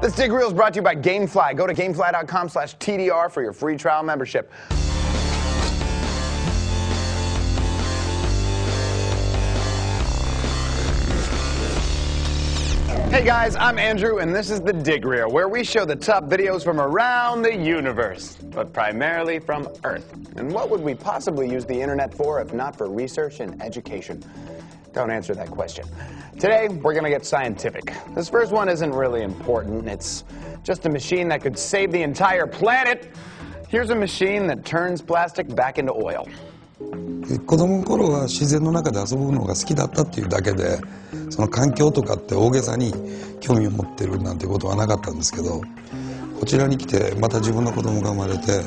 This Dig Reel is brought to you by Gamefly. Go to gamefly.com/TDR for your free trial membership. Hey guys, I'm Andrew, and this is the Dig Reel, where we show the top videos from around the universe, but primarily from Earth. And what would we possibly use the internet for if not for research and education? Don't answer that question. Today, we're going to get scientific. This first one isn't really important. It's just a machine that could save the entire planet. Here's a machine that turns plastic back into oil. 子供の頃は自然の中で遊ぶのが好きだったっていうだけで、その環境とかって大げさに興味を持ってるなんてことはなかったんですけど、こちらに来てまた自分の子供が生まれて、やっ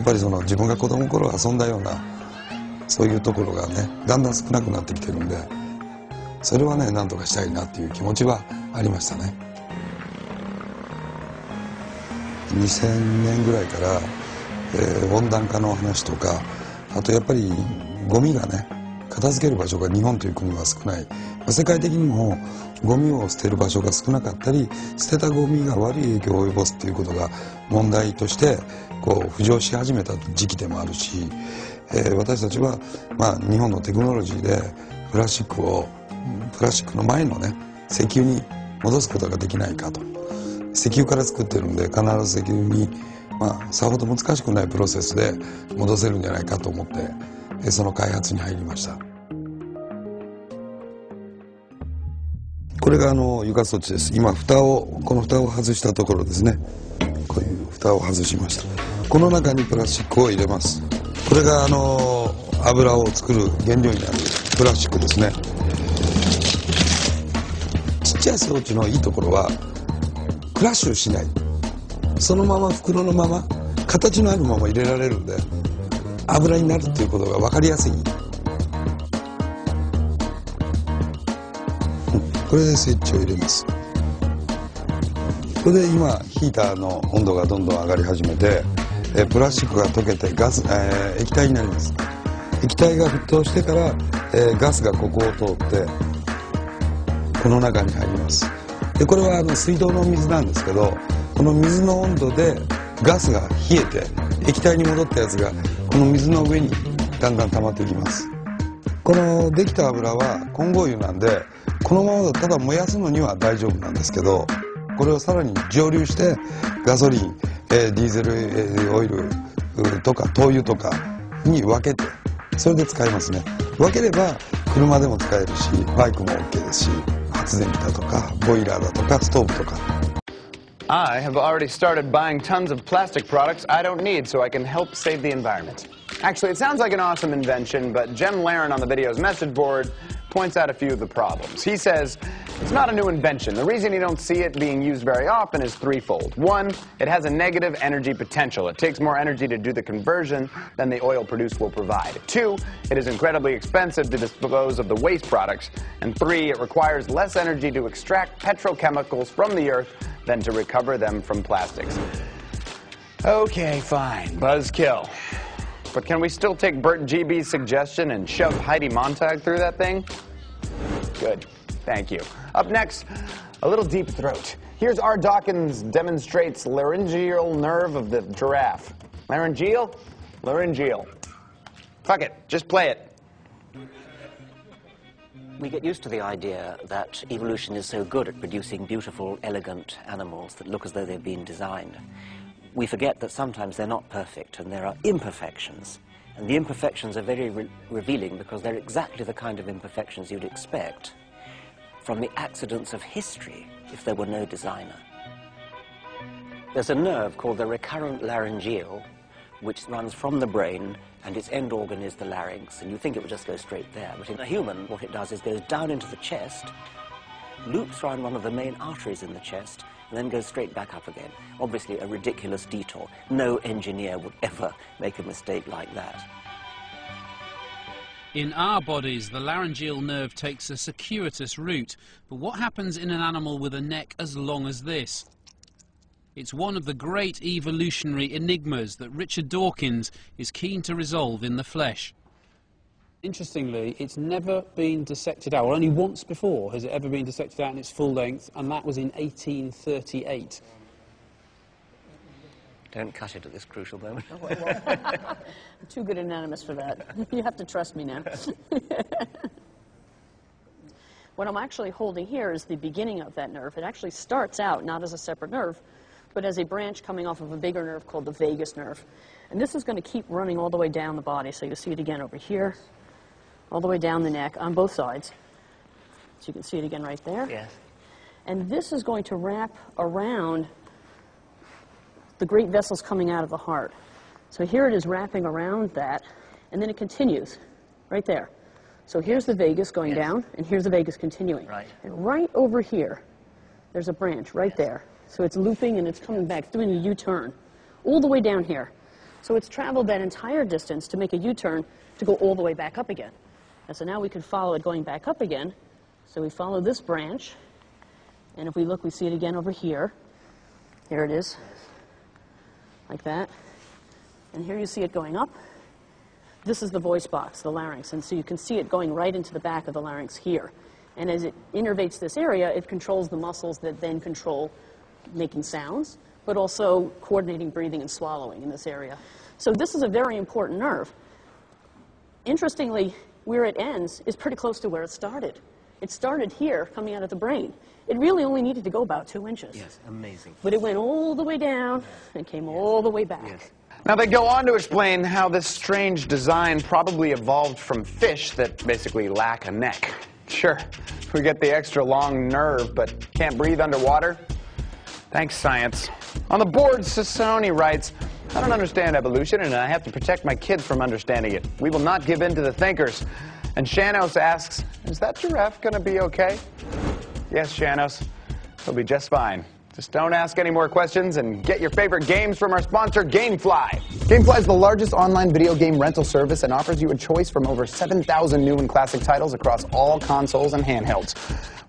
ぱりその自分が子供の頃遊んだようなそういうところがね、だんだん少なくなってきてるんで、それはね、なんとかしたいなっていう気持ちはありましたね。2000年ぐらいから、温暖化の話とか、あとやっぱりゴミがね、片付ける場所が日本という国は少ない。世界的にもゴミを捨てる場所が少なかったり、捨てたゴミが悪い影響を及ぼすっていうことが問題としてこう浮上し始めた時期でもあるし、私たちは、日本のテクノロジーでプラスチックの前のね、石油に戻すことができないかと。石油から作ってるんで、必ず石油にさほど難しくないプロセスで戻せるんじゃないかと思って、その開発に入りました。これが床装置です。今この蓋を外したところですね。こういう蓋を外しました。この中にプラスチックを入れます。これが油を作る原料になるプラスチックですね。ちっちゃい装置のいいところはクラッシュしない。そのまま袋のまま形のあるまま入れられるんで、油になるっていうことが分かりやすい。これでスイッチを入れます。これで今ヒーターの温度がどんどん上がり始めて、プラスチックが溶けて液体になります。液体が沸騰してから、ガスがここを通ってこの中に入ります。でこれは水道の水なんですけど、この水の温度でガスが冷えて液体に戻ったやつがこの水の上にだんだん溜まっていきます。このできた油は混合油なんで、このままただ燃やすのには大丈夫なんですけど、これをさらに蒸留してガソリン、ディーゼルオイルとか灯油とかに分けて、それで使いますね。分ければ車でも使えるし、バイクも OK ですし、発電機だとかボイラーだとかストーブとか。I have already started buying tons of plastic products I don't need so I can help save the environment. Actually, it sounds like an awesome invention, but Jem Laren on the video's message board points out a few of the problems. He says it's not a new invention. The reason you don't see it being used very often is threefold. One, it has a negative energy potential. It takes more energy to do the conversion than the oil produced will provide. Two, it is incredibly expensive to dispose of the waste products. And three, it requires less energy to extract petrochemicals from the earth than to recover them from plastics. Okay, fine. Buzzkill. But can we still take Bert GB's suggestion and shove Heidi Montag through that thing? Good. Thank you. Up next, a little deep throat. Here's R. Dawkins demonstrates laryngeal nerve of the giraffe. Laryngeal? Laryngeal. Fuck it. Just play it. We get used to the idea that evolution is so good at producing beautiful, elegant animals that look as though they've been designed. We forget that sometimes they're not perfect and there are imperfections. And the imperfections are very revealing because they're exactly the kind of imperfections you'd expect from the accidents of history if there were no designer. There's a nerve called the recurrent laryngeal, which runs from the brain, and its end organ is the larynx, and you think it would just go straight there. But in a human, what it does is goes down into the chest, loops around one of the main arteries in the chest, and then goes straight back up again. Obviously a ridiculous detour. No engineer would ever make a mistake like that. In our bodies, the laryngeal nerve takes a circuitous route. But what happens in an animal with a neck as long as this? It's one of the great evolutionary enigmas that Richard Dawkins is keen to resolve in The Flesh. Interestingly, it's never been dissected out. Well, only once before has it ever been dissected out in its full length, and that was in 1838. Don't cut it at this crucial moment. Oh, well, I'm too good an anatomist for that. You have to trust me now. What I'm actually holding here is the beginning of that nerve. It actually starts out not as a separate nerve, but as a branch coming off of a bigger nerve called the vagus nerve. And this is going to keep running all the way down the body. So you'll see it again over here, all the way down the neck on both sides. So you can see it again right there. Yes. And this is going to wrap around the great vessels coming out of the heart. So here it is wrapping around that, and then it continues right there. So here's the vagus going down, and here's the vagus continuing. Right. And right over here, there's a branch right there. So it's looping and it's coming back, it's doing a U-turn all the way down here. So it's traveled that entire distance to make a U-turn to go all the way back up again. And so now we can follow it going back up again. So we follow this branch, and if we look, we see it again over here. Here it is, like that. And here you see it going up. This is the voice box, the larynx, and so you can see it going right into the back of the larynx here. And as it innervates this area, it controls the muscles that then control making sounds, but also coordinating breathing and swallowing in this area. So this is a very important nerve. Interestingly, where it ends is pretty close to where it started. It started here, coming out of the brain. It really only needed to go about 2 inches. Yes, amazing. But it went all the way down and came all the way back. Yes. Now, they go on to explain how this strange design probably evolved from fish that basically lack a neck. Sure, we get the extra long nerve, but can't breathe underwater? Thanks, science. On the board, Sassoni writes, I don't understand evolution, and I have to protect my kids from understanding it. We will not give in to the thinkers. And Shanos asks, is that giraffe going to be okay? Yes, Shanos, he'll be just fine. Just don't ask any more questions and get your favorite games from our sponsor, Gamefly. Gamefly is the largest online video game rental service and offers you a choice from over 7,000 new and classic titles across all consoles and handhelds.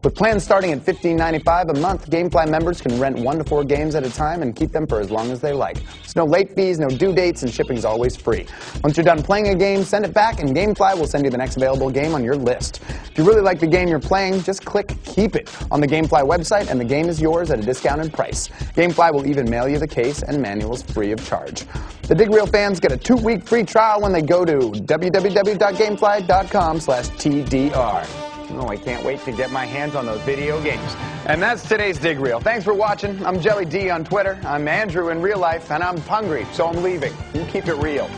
With plans starting at $15.95 a month, Gamefly members can rent 1 to 4 games at a time and keep them for as long as they like. There's no late fees, no due dates, and shipping's always free. Once you're done playing a game, send it back, and Gamefly will send you the next available game on your list. If you really like the game you're playing, just click Keep It on the Gamefly website, and the game is yours at a discounted price. Gamefly will even mail you the case and manuals free of charge. The Dig Reel fans get a 2-week free trial when they go to www.gamefly.com/TDR. Oh, I can't wait to get my hands on those video games. And that's today's Dig Reel. Thanks for watching. I'm Jelly D on Twitter. I'm Andrew in real life, and I'm hungry, so I'm leaving. You keep it real.